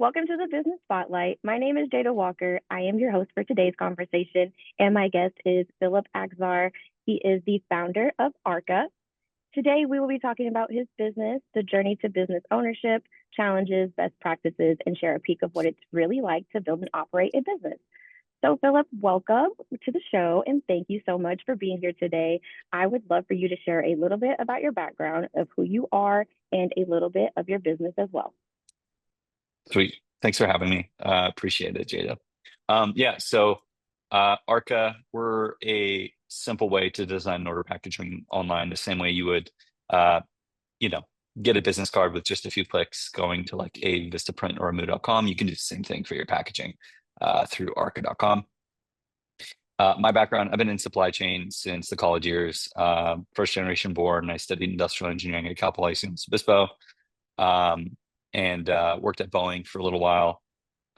Welcome to the Business Spotlight. My name is Jada Walker. I am your host for today's conversation, and my guest is Phillip Akhzar. He is the founder of ARCA. Today, we will be talking about his business, the journey to business ownership, challenges, best practices, and share a peek of what it's really like to build and operate a business. So, Phillip, welcome to the show, and thank you so much for being here today. I would love for you to share a little bit about your background, of who you are, and a little bit of your business as well. Sweet. Thanks for having me. Appreciate it, Jada. ARCA, we're a simple way to design and order packaging online, the same way you would, uh, you know, get a business card with just a few clicks going to like a Vistaprint or a Moo.com. You can do the same thing for your packaging through arca.com. My background, I've been in supply chain since the college years. First generation born. I studied industrial engineering at Cal Poly San Luis Obispo. And worked at Boeing for a little while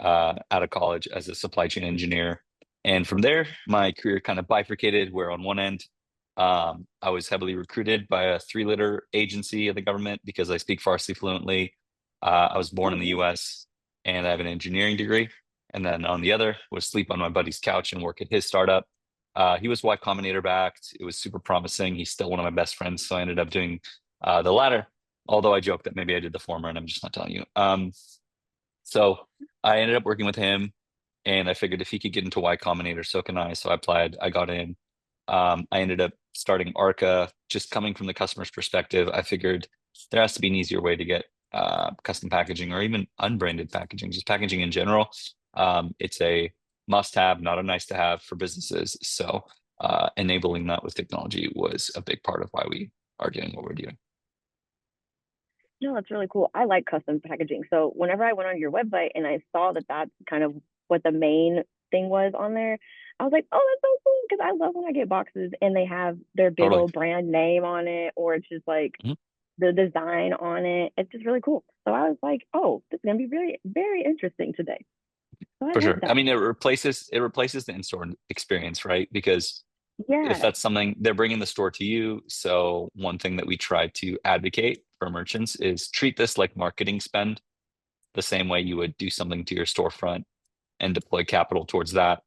out of college as a supply chain engineer. And from there, my career kind of bifurcated, where on one end, I was heavily recruited by a three-letter agency of the government because I speak Farsi fluently. I was born in the US and I have an engineering degree. And then on the other was sleep on my buddy's couch and work at his startup. He was Y Combinator backed. It was super promising. He's still one of my best friends. So I ended up doing the latter, although I joke that maybe I did the former and I'm just not telling you. So I ended up working with him, and I figured if he could get into Y Combinator, so can I. So I applied, I got in. I ended up starting ARCA, just coming from the customer's perspective. I figured there has to be an easier way to get custom packaging or even unbranded packaging, just packaging in general. It's a must-have, not a nice-to-have for businesses. So enabling that with technology was a big part of why we are doing what we're doing. No, that's really cool. I like custom packaging. So whenever I went on your website and I saw that that's kind of what the main thing was on there, I was like, oh, that's so cool. Because I love when I get boxes and they have their big Totally. old brand name on it, or it's just like Mhm. the design on it. It's just really cool. So I was like, oh, this is gonna be very, very interesting today. So I For love sure. I that. mean, it replaces the in-store experience, right? Because if Yeah. that's something they're bringing the store to you, so one thing that we try to advocate for merchants is treat this like marketing spend, the same way you would do something to your storefront and deploy capital towards that.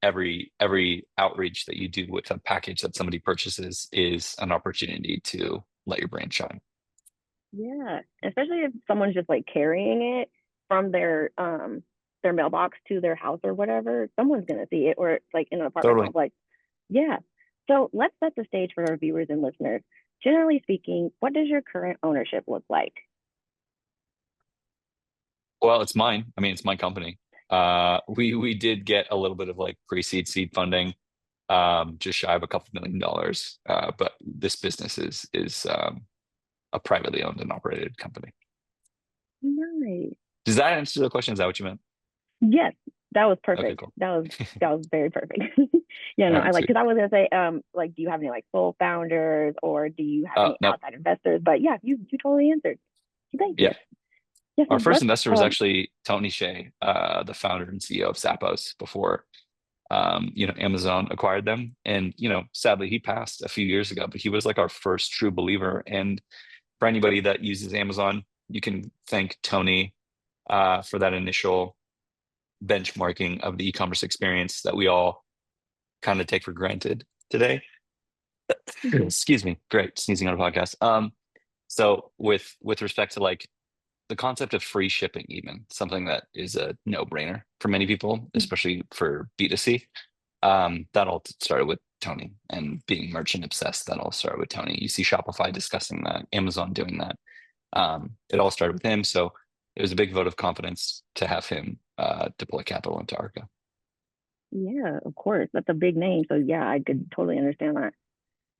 Every outreach that you do with a package that somebody purchases is an opportunity to let your brand shine. Yeah. Especially if someone's just like carrying it from their mailbox to their house or whatever, someone's gonna see it, or it's like in an apartment Totally. complex. Yeah. So let's set the stage for our viewers and listeners. Generally speaking, what does your current ownership look like? Well, it's mine. I mean, it's my company. We did get a little bit of like pre-seed seed funding, just shy of a couple $1 million. But this business is a privately owned and operated company. Nice. Does that answer the question? Is that what you meant? Yes, that was Okay, perfect. cool. That was very perfect. Yeah, All no, I right, like, sweet. because I was gonna say, like, do you have any like sole founders or do you have any No, outside investors? But yeah, you totally answered. Thank you. yeah. Yeah, Our so first let's investor was actually Tony Hsieh, the founder and CEO of Zappos before Amazon acquired them. And sadly, he passed a few years ago, but he was like our first true believer. And for anybody that uses Amazon, you can thank Tony for that initial benchmarking of the e-commerce experience that we all kind of take for granted today. Excuse me. Great, sneezing on a podcast. So with respect to like the concept of free shipping, even something that is a no-brainer for many people, especially for B2C. That all started with Tony and being merchant obsessed. That all started with Tony. You see Shopify discussing that, Amazon doing that. It all started with him. So it was a big vote of confidence to have him deploy capital into ARCA. Yeah, of course. That's a big name. So yeah, I could totally understand that.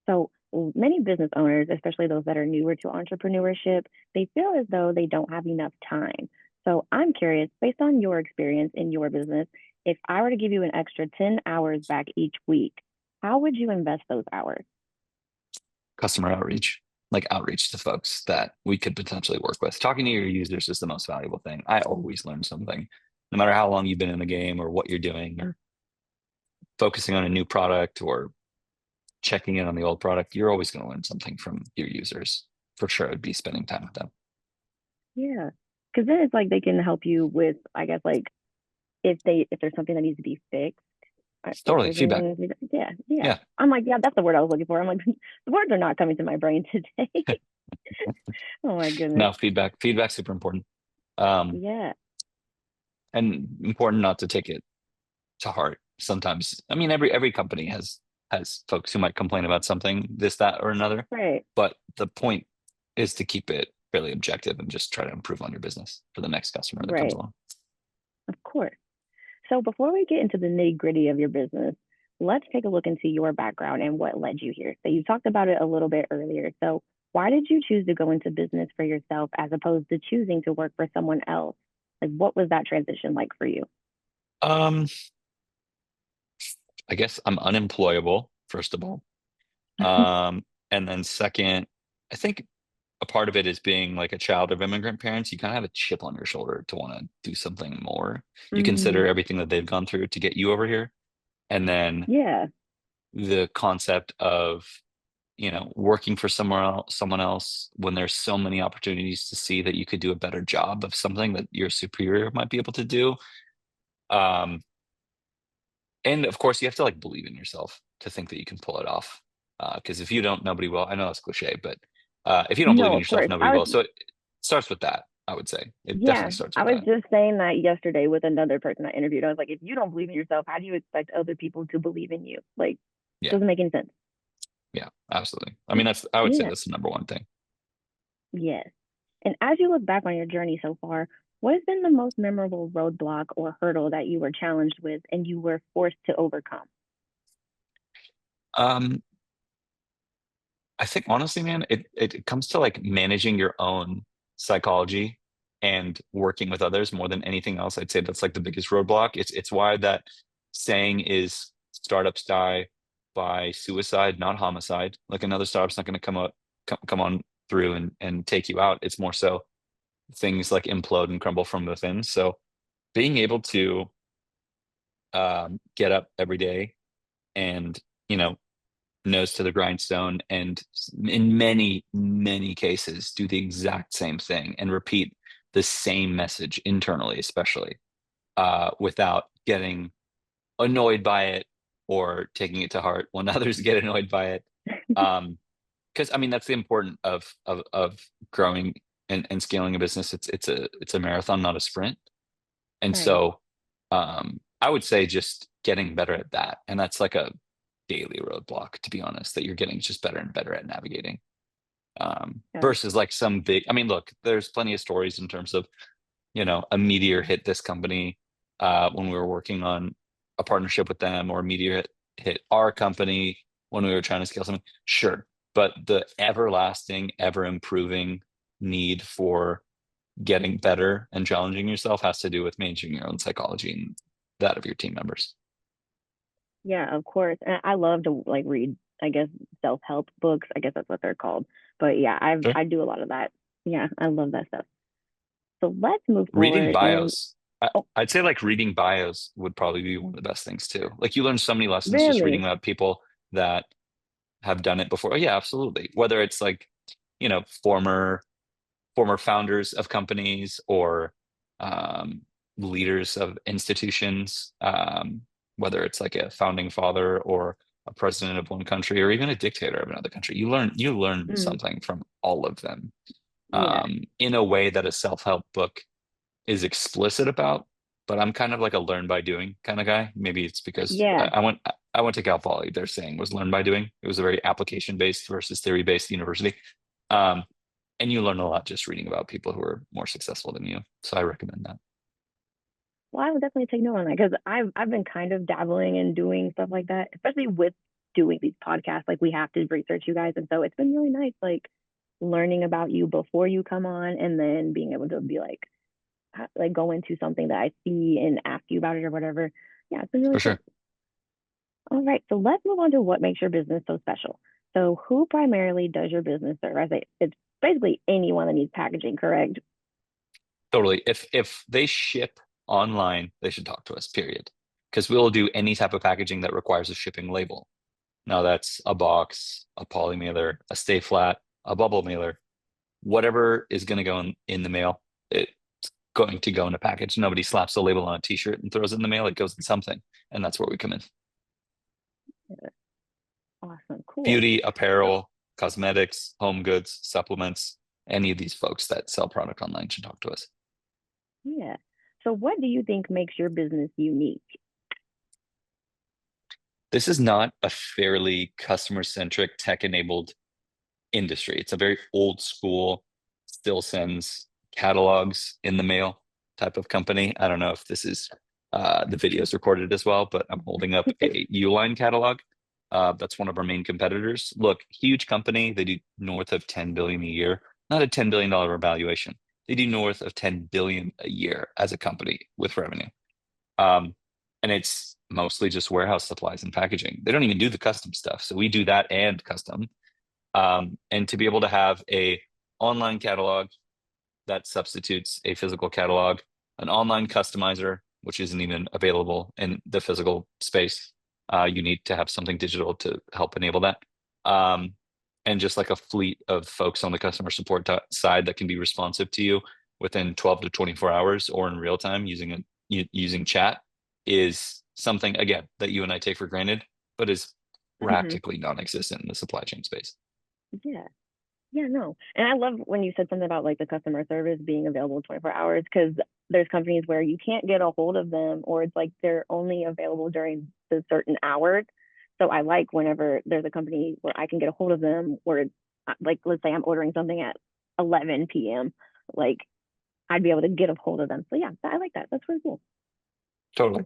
So many business owners, especially those that are newer to entrepreneurship, they feel as though they don't have enough time. So I'm curious, based on your experience in your business, if I were to give you an extra 10 hours back each week, how would you invest those hours? Customer outreach, like outreach to folks that we could potentially work with. Talking to your users is the most valuable thing. I always learn something, no matter how long you've been in the game or what you're doing or focusing on a new product or checking in on the old product. You're always going to learn something from your users. For sure, I'd be spending time with them. Yeah. Because then it's like they can help you with, I guess, like if there's something that needs to be fixed, if Totally. there's Feedback. anything, yeah, yeah. Yeah. I'm like, yeah, that's the word I was looking for. I'm like, the words are not coming to my brain today. Oh my goodness. No, feedback. Feedback's super important. Um, Yeah, and important not to take it to heart. Sometimes, I mean, every company has folks who might complain about something, this, that, or another. right, But the point is to keep it fairly objective and just try to improve on your business for the next customer that comes right. along. Of course. So before we get into the nitty gritty of your business, let's take a look into your background and what led you here. So you talked about it a little bit earlier. So why did you choose to go into business for yourself as opposed to choosing to work for someone else? Like, what was that transition like for you? Um, I guess I'm unemployable, first of all. And then second, I think a part of it is being like a child of immigrant parents. You kind of have a chip on your shoulder to want to do something more. You Mm, consider everything that they've gone through to get you over here. And then yeah, the concept of, working for someone else when there's so many opportunities to see that you could do a better job of something that your superior might be able to do. Um, and of course, you have to like believe in yourself to think that you can pull it off. Because if you don't, nobody will. I know that's cliche, but if you don't believe no, in of yourself, course. nobody will. So it starts with that, I would say. It Yeah, definitely starts I with was that. just saying that yesterday with another person I interviewed. I was like, if you don't believe in yourself, how do you expect other people to believe in you? Like, Yeah, doesn't make any sense. yeah, absolutely. I mean, I would say Yeah, that's the number one thing. yes. And as you look back on your journey so far, what has been the most memorable roadblock or hurdle that you were challenged with and you were forced to overcome? Um, I think honestly, man, it comes to like managing your own psychology and working with others more than anything else. I'd say that's like the biggest roadblock. It's why that saying is startups die by suicide, not homicide. Like another startup's not going to come on through and take you out. It's more so things like implode and crumble from within. So being able to get up every day and you know nose to the grindstone and in many, many cases do the exact same thing and repeat the same message internally, especially without getting annoyed by it or taking it to heart when others get annoyed by it. Because I mean that's the important of growing and scaling a business. It's a marathon, not a sprint. And Right. so I would say just getting better at that. And that's like a daily roadblock, to be honest, that you're getting just better and better at navigating. Yeah. Versus like some big, I mean, look, there's plenty of stories in terms of, a meteor hit this company when we were working on a partnership with them, or a meteor hit our company when we were trying to scale something. Sure. But the everlasting, ever improving need for getting better and challenging yourself has to do with managing your own psychology and that of your team members. Yeah, of course. And I love to like read, I guess, self-help books. I guess that's what they're called. But yeah, Sure. I do a lot of that. Yeah, I love that stuff. So let's move Reading forward and bios. oh, I'd say like reading bios would probably be one of the best things too. Like you learn so many lessons just reading really? about people that have done it before. Oh yeah, absolutely. Whether it's like, former founders of companies or um, leaders of institutions, whether it's like a founding father or a president of one country or even a dictator of another country. You learn Mm, something from all of them yeah. in a way that a self-help book is explicit about. But I'm kind of like a learn by doing kind of guy. Maybe it's because Yeah. I went to Cal Poly. Their saying was learn by doing. It was a very application based versus theory based university. Um, and you learn a lot just reading about people who are more successful than you. So I recommend that. Well, I would definitely take note on that because I've been kind of dabbling and doing stuff like that, especially with doing these podcasts. Like we have to research you guys, and so it's been really nice, like learning about you before you come on, and then being able to be like go into something that I see and ask you about it or whatever. Yeah, it's been For really cool. sure. All right, so let's move on to what makes your business so special. So, who primarily does your business serve? I say it's basically anyone that needs packaging, correct? Totally. If they ship online, they should talk to us, period. Because we'll do any type of packaging that requires a shipping label. Now that's a box, a poly mailer, a stay flat, a bubble mailer, whatever is going to go in the mail. It's going to go in a package. Nobody slaps a label on a t-shirt and throws it in the mail. It goes in something. And that's where we come in. Awesome. Cool. Beauty, apparel, cosmetics, home goods, supplements, any of these folks that sell product online should talk to us. Yeah. So what do you think makes your business unique? This is not a fairly customer-centric, tech-enabled industry. It's a very old school, still sends catalogs in the mail type of company. I don't know if this is the video is recorded as well, but I'm holding up a Uline catalog. That's one of our main competitors. Look, huge company. They do north of 10 billion a year. Not a $10 billion valuation. They do north of 10 billion a year as a company with revenue. And it's mostly just warehouse supplies and packaging. They don't even do the custom stuff. So we do that and custom. And to be able to have a online catalog that substitutes a physical catalog, an online customizer, which isn't even available in the physical space. You need to have something digital to help enable that. And just like a fleet of folks on the customer support side that can be responsive to you within 12 to 24 hours or in real time using chat is something, again, that you and I take for granted, but is Hmm. practically non-existent in the supply chain space. Yeah. Yeah, no. And I love when you said something about like the customer service being available 24 hours because there's companies where you can't get a hold of them or it's like they're only available during the certain hours. So I like whenever there's a company where I can get a hold of them where like let's say I'm ordering something at 11 p.m. like I'd be able to get a hold of them. So yeah, I like that. That's really cool. Totally.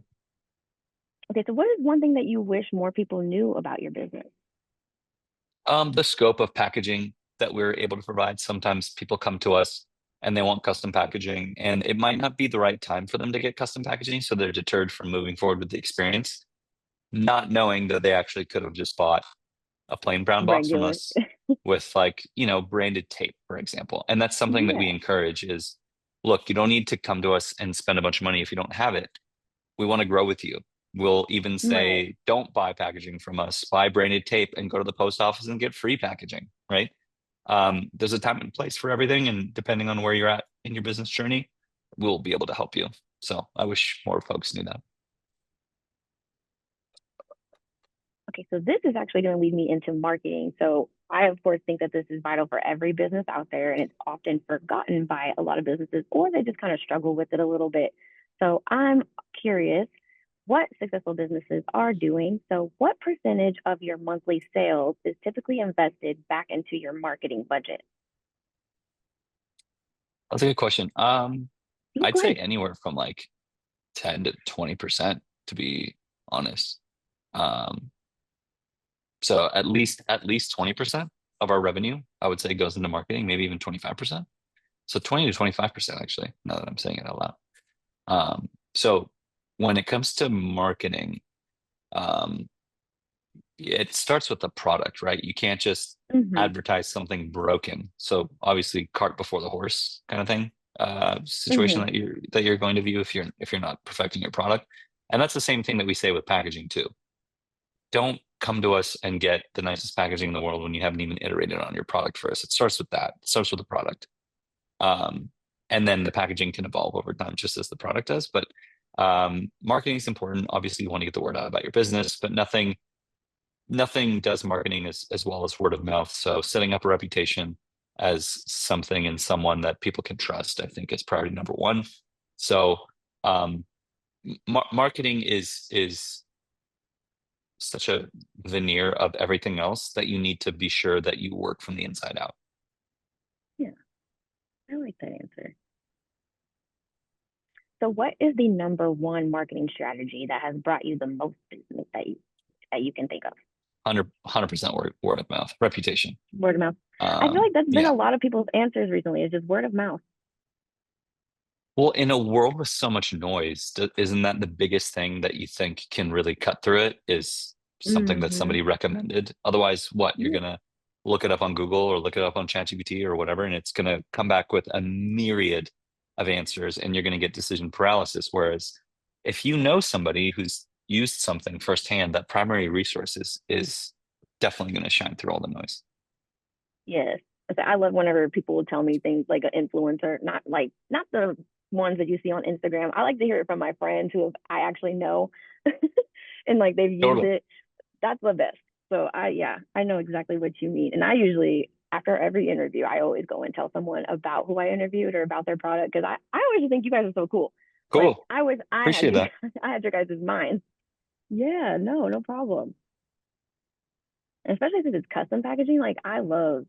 Okay, so what is one thing that you wish more people knew about your business? The scope of packaging that we're able to provide. Sometimes people come to us and they want custom packaging, and it might not be the right time for them to get custom packaging, so they're deterred from moving forward with the experience, not knowing that they actually could have just bought a plain brown box from Regular. us with like, branded tape, for example. And that's something that we Yeah, encourage is, look, you don't need to come to us and spend a bunch of money if you don't have it. We want to grow with you. We'll even right. say, don't buy packaging from us, buy branded tape and go to the post office and get free packaging, right? There's a time and place for everything. And depending on where you're at in your business journey, we'll be able to help you. So I wish more folks knew that. Okay, so this is actually going to lead me into marketing. So I, of course, think that this is vital for every business out there, and it's often forgotten by a lot of businesses, or they just kind of struggle with it a little bit. So I'm curious what successful businesses are doing. So, what percentage of your monthly sales is typically invested back into your marketing budget? That's a good question. Yeah, I'd go say ahead. anywhere from like 10 to 20%, to be honest. Um, so at least 20% of our revenue, I would say, goes into marketing, maybe even 25%. So 20 to 25%, actually, now that I'm saying it out loud. So when it comes to marketing, um, it starts with the product, right? You can't just Mm-hmm. advertise something broken. So obviously, cart before the horse kind of thing, situation Mm-hmm. that you're going to view if you're not perfecting your product. And that's the same thing that we say with packaging too. Don't come to us and get the nicest packaging in the world when you haven't even iterated on your product first. It starts with that. It starts with the product. Um, and then the packaging can evolve over time, just as the product does. But marketing is important. Obviously, you want to get the word out about your business, but nothing does marketing as well as word of mouth. So setting up a reputation as something and someone that people can trust, I think, is priority number one. So um, marketing is such a veneer of everything else that you need to be sure that you work from the inside out. Yeah, I like that answer. So, what is the number one marketing strategy that has brought you the most business that you can think of? 100% word of mouth, reputation. Word of mouth. I feel like that's been Yeah. a lot of people's answers recently. Is just word of mouth. Well, in a world with so much noise, isn't that the biggest thing that you think can really cut through it is something that Mm-hmm. somebody recommended? Otherwise, what? You're Yeah. gonna look it up on Google or look it up on ChatGPT or whatever, and it's gonna come back with a myriad of answers, and you're gonna get decision paralysis. Whereas if you know somebody who's used something firsthand, that primary resource is definitely gonna shine through all the noise. Yes. I love whenever people will tell me things like an influencer, not the ones that you see on Instagram. I like to hear it from my friends who I actually know and like they've used Totally. it. That's the best. So yeah, I know exactly what you mean. And I usually, after every interview, I always go and tell someone about who I interviewed or about their product because I always think you guys are so cool. Like Cool. I had Appreciate you, that. I had your guys' minds. Yeah, no problem. And especially since it's custom packaging, like I love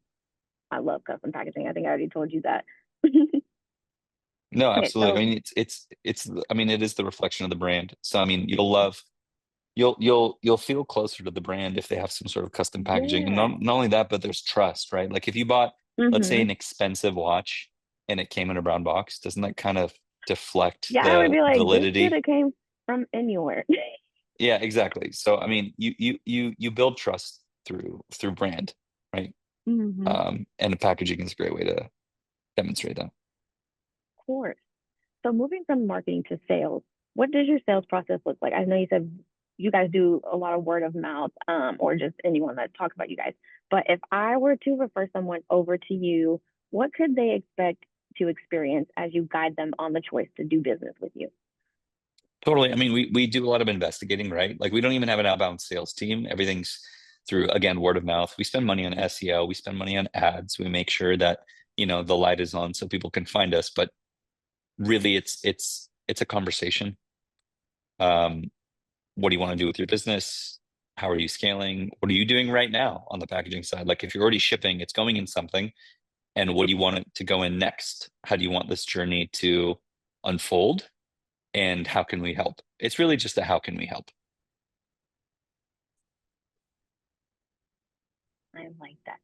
custom packaging. I think I already told you that. No, Okay, absolutely. I so mean, I mean, it is the reflection of the brand. So, I mean, you'll feel closer to the brand if they have some sort of custom packaging. And yeah. not only that, but there's trust, right? Like if you bought, let's say, Mm-hmm. an expensive watch and it came in a brown box, doesn't that kind of deflect Yeah, I would the be like, this could validity? have came from anywhere. Yeah, exactly. So, I mean, you build trust through brand, right? Mm-hmm. Of And the packaging is a great way to demonstrate that. course. So moving from marketing to sales, what does your sales process look like? I know you said you guys do a lot of word of mouth, or just anyone that talks about you guys. But if I were to refer someone over to you, what could they expect to experience as you guide them on the choice to do business with you? Totally. I mean, we do a lot of investigating, right? Like we don't even have an outbound sales team. Everything's through, again, word of mouth. We spend money on SEO, we spend money on ads. We make sure that, the light is on so people can find us. But really it's a conversation. Um, what do you want to do with your business? How are you scaling? What are you doing right now on the packaging side? Like if you're already shipping, it's going in something. And what do you want it to go in next? How do you want this journey to unfold? And how can we help? It's really just a how can we help? I like that.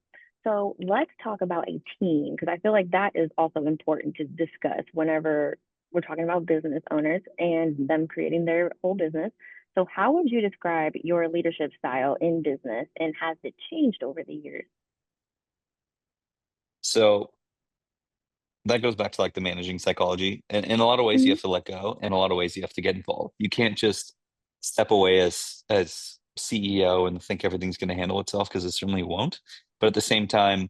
So let's talk about a team because I feel like that is also important to discuss whenever we're talking about business owners and them creating their whole business. So, how would you describe your leadership style in business and has it changed over the years? So that goes back to like the managing psychology. And in a lot of ways, you Mm-hmm. have to let go. In a lot of ways, you have to get involved. You can't just step away as CEO and think everything's going to handle itself because it certainly won't. But at the same time,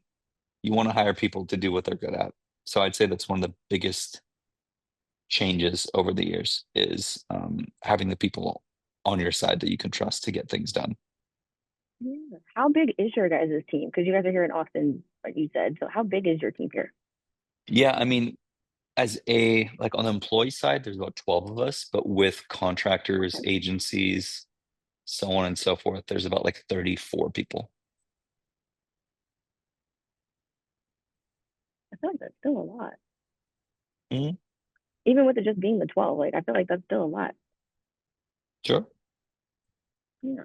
you want to hire people to do what they're good at. So I'd say that's one of the biggest changes over the years is having the people on your side that you can trust to get things done. Yeah. How big is your guys' team? Because you guys are here in Austin, like you said. So, how big is your team here? Yeah, I mean, as a like on the employee side, there's about 12 of us, but with contractors, Okay. agencies, so on and so forth, there's about like 34 people. I feel like that's still a lot. Mhm. Even with it just being the 12, like, I feel like that's still a lot. Sure. Yeah.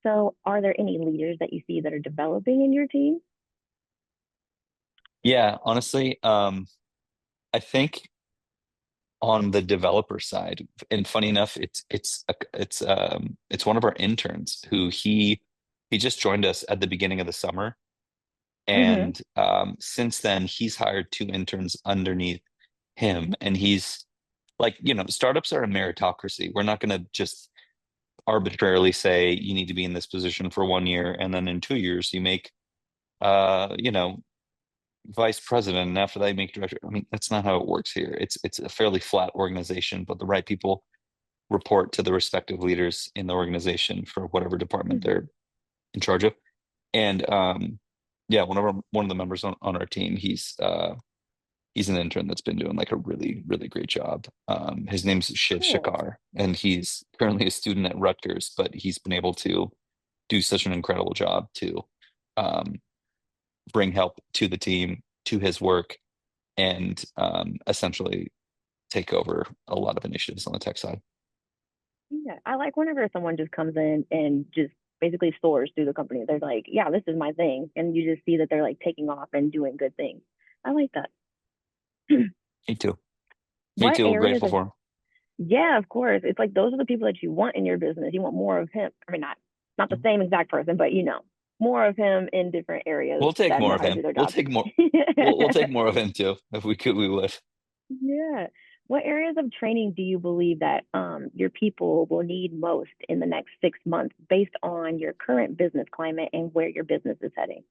So, are there any leaders that you see that are developing in your team? Yeah, honestly, I think on the developer side, and funny enough, it's one of our interns who he just joined us at the beginning of the summer. Mm-hmm. And since then, he's hired two interns underneath him. And he's like, startups are a meritocracy. We're not going to just arbitrarily say you need to be in this position for 1 year, and then in 2 years you make, uh, you know, vice president, and after that you make director. I mean, that's not how it works here. It's a fairly flat organization, but the right people report to the respective leaders in the organization for whatever department Mm-hmm. they're in charge of. And yeah, one of the members on our team, he's an intern that's been doing like a really, really great job. His name's Shiv Cool. Shakar, and he's currently a student at Rutgers, but he's been able to do such an incredible job to um, bring help to the team, to his work, and essentially take over a lot of initiatives on the tech side. Yeah, I like whenever someone just comes in and just basically soars through the company. They're like, yeah, this is my thing. And you just see that they're like taking off and doing good things. I like that. Me too. Me What too. We're areas grateful of, for him. yeah, of course. It's like those are the people that you want in your business. You want more of him. I mean, not the same exact person, but more of him in different areas We'll take that more know of how to him. do their We'll job. take more. We'll take more of him too. If we could, we would. Yeah. What areas of training do you believe that your people will need most in the next 6 months based on your current business climate and where your business is heading?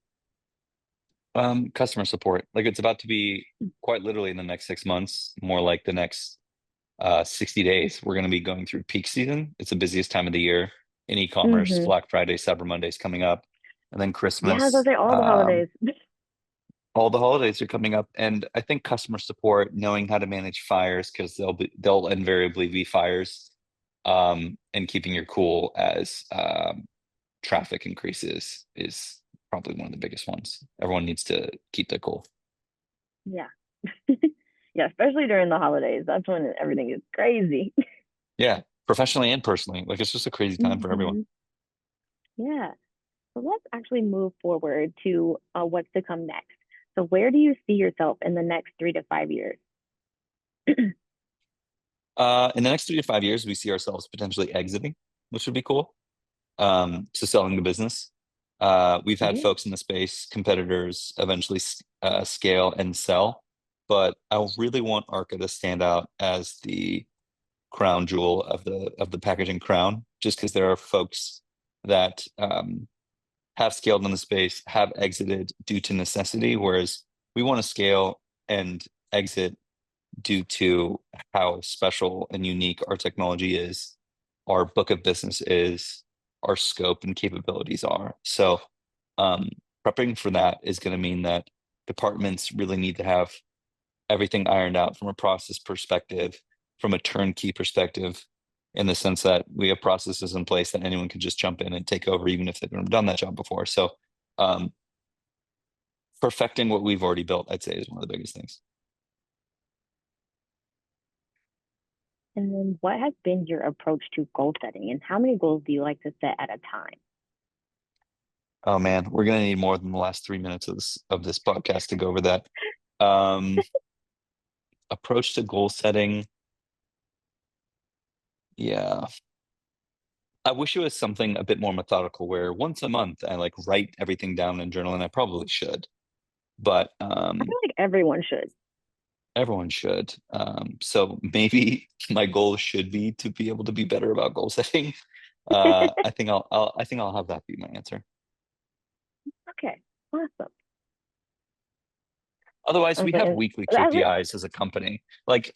Customer support. Like it's about to be quite literally in the next 6 months, more like the next 60 days. We're going to be going through peak season. It's the busiest time of the year in e-commerce. Mm-hmm. Black Friday, Cyber Monday's coming up, and then Yeah, I was gonna Christmas. say all the holidays. All the holidays are coming up, and I think customer support, knowing how to manage fires, because they'll invariably be fires, and keeping your cool as traffic increases is probably one of the biggest ones. Everyone needs to keep their cool. Yeah. Yeah, especially during the holidays. That's when everything is crazy. Yeah, professionally and personally, like it's just a crazy time for everyone. Hmm. Yeah. So let's actually move forward to what's to come next. So where do you see yourself in the next 3 to 5 years? In the next 3 to 5 years, we see ourselves potentially exiting, which would be cool. So selling the business. We've had Yeah. folks in the space, competitors, eventually scale and sell, but I really want ARCA to stand out as the crown jewel of the packaging crown, just because there are folks that have scaled in the space, have exited due to necessity, whereas we want to scale and exit due to how special and unique our technology is, our book of business is, our scope and capabilities are. So, um, prepping for that is going to mean that departments really need to have everything ironed out from a process perspective, from a turnkey perspective, in the sense that we have processes in place that anyone can just jump in and take over, even if they've never done that job before. So, um, perfecting what we've already built, I'd say, is one of the biggest things. And then what has been your approach to goal setting and how many goals do you like to set at a time? Oh man, we're gonna need more than the last 3 minutes of this podcast to go over that. Um, Approach to goal setting. Yeah. I wish it was something a bit more methodical where once a month I like write everything down in journal, and I probably should, but I feel like everyone should. everyone should. So maybe my goal should be to be able to be better about goal setting. I think I'll have that be my answer. Okay, awesome. Otherwise, I was we like, have and weekly that's it. KPIs as a company. Like,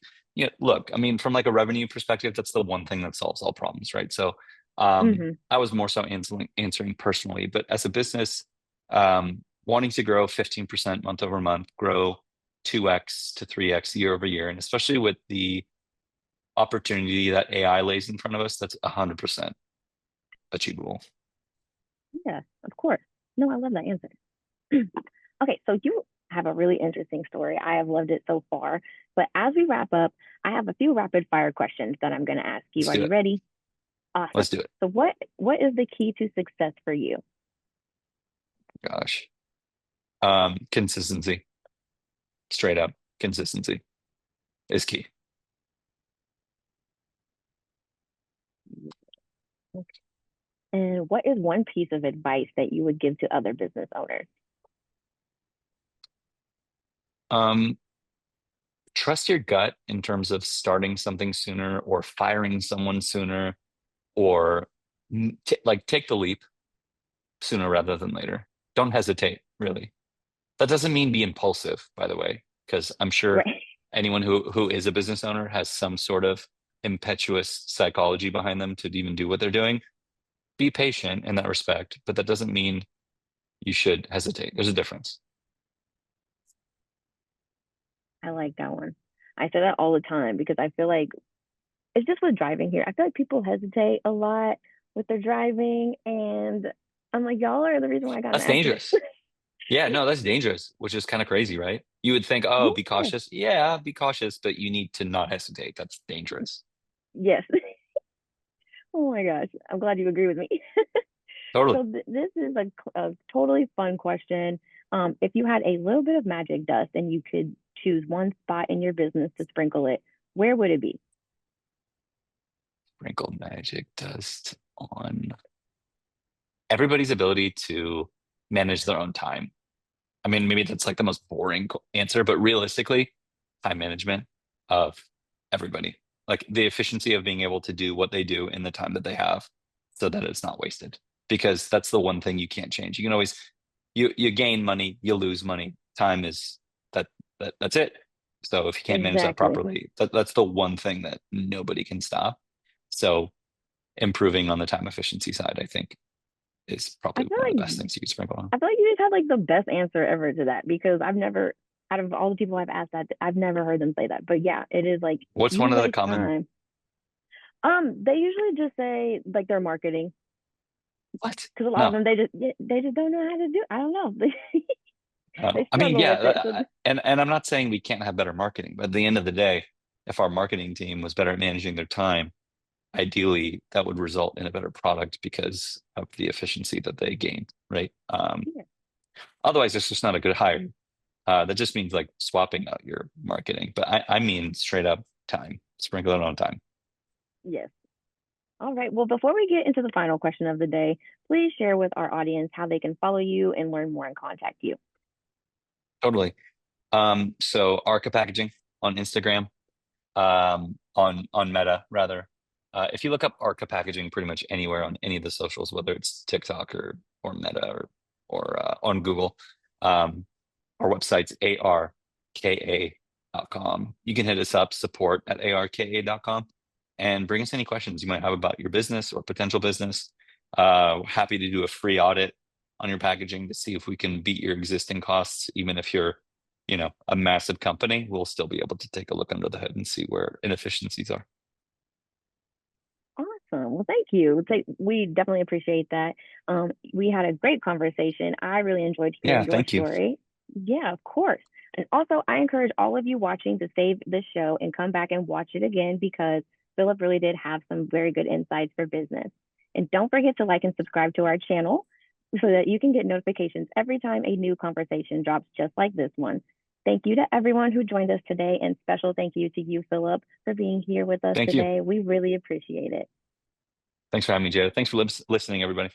look, I mean, from like a revenue perspective, that's the one thing that solves all problems, right? So, Hmm. I was more so answering personally, but as a business, wanting to grow 15% month over month, grow 2x to 3x year over year, and especially with the opportunity that AI lays in front of us, that's 100% achievable. Yeah, of course. No, I love that answer. Okay, so you have a really interesting story. I have loved it so far. But as we wrap up, I have a few rapid fire questions that I'm going to ask you. Let's Are do you it. ready? Awesome. Let's do it. So what is the key to success for you? Gosh. Consistency, straight up consistency is key. And what is one piece of advice that you would give to other business owners? Um, Trust your gut in terms of starting something sooner or firing someone sooner, or like take the leap sooner rather than later. Don't hesitate, really. That doesn't mean be impulsive, by the way, because I'm sure Right. anyone who is a business owner has some sort of impetuous psychology behind them to even do what they're doing. Be patient in that respect, but that doesn't mean you should hesitate. There's a difference. I like that one. I say that all the time because I feel like it's just with driving here. I feel like people hesitate a lot with their driving, and I'm like, y'all are the reason why I got in That's an accident. dangerous. Yeah, no, that's dangerous, which is kind of crazy, right? You would think, oh, be Yeah. cautious. Yeah, be cautious, but you need to not hesitate. That's dangerous. Yes. Oh my gosh. I'm glad you agree with me. Totally. So this is a totally fun question. If you had a little bit of magic dust and you could choose one spot in your business to sprinkle it, where would it be? Sprinkle magic dust on everybody's ability to manage their own time. I mean, maybe that's like the most boring answer, but realistically, time management of everybody, like the efficiency of being able to do what they do in the time that they have so that it's not wasted. Because that's the one thing you can't change. You can always you gain money, you lose money. Time is that's it. So if you can't manage that Exactly. properly, that's the one thing that nobody can stop. So improving on the time efficiency side, I think, is I probably feel one of the like best things you could sprinkle on. I feel like you just had like the best answer ever to that because I've never, out of all the people I've asked that, I've never heard them say that. But yeah, it is like What's you one of the waste common time. They usually just say like their marketing what? because a lot of No. them they just don't know how to do. I don't know. They I mean, struggle yeah, with it. So and I'm not saying we can't have better marketing, but at the end of the day, if our marketing team was better at managing their time, ideally that would result in a better product because of the efficiency that they gain, right? yeah, Otherwise, it's just not a good hire. That just means like swapping out your marketing, but I mean straight up time, sprinkle it on time. yes. All right. Well, before we get into the final question of the day, please share with our audience how they can follow you and learn more and contact you. Totally. So ARCA packaging on Instagram, on Meta rather. If you look up ARCA packaging pretty much anywhere on any of the socials, whether it's TikTok or Meta or on Google, um, our website's arka.com. You can hit us up, support@arka.com, and bring us any questions you might have about your business or potential business. Happy to do a free audit on your packaging to see if we can beat your existing costs, even if you're, a massive company, we'll still be able to take a look under the hood and see where inefficiencies are. Awesome. Well, thank you. We definitely appreciate that. We had a great conversation. I really enjoyed Yeah, hearing your thank you. story. Yeah, of course. And also, I encourage all of you watching to save this show and come back and watch it again because Philip really did have some very good insights for business. And don't forget to like and subscribe to our channel so that you can get notifications every time a new conversation drops, just like this one. Thank you to everyone who joined us today, and special thank you to you, Philip, for being here with us Thank you. today. We really appreciate it. Thanks for having me, Jada. Thanks for listening, everybody.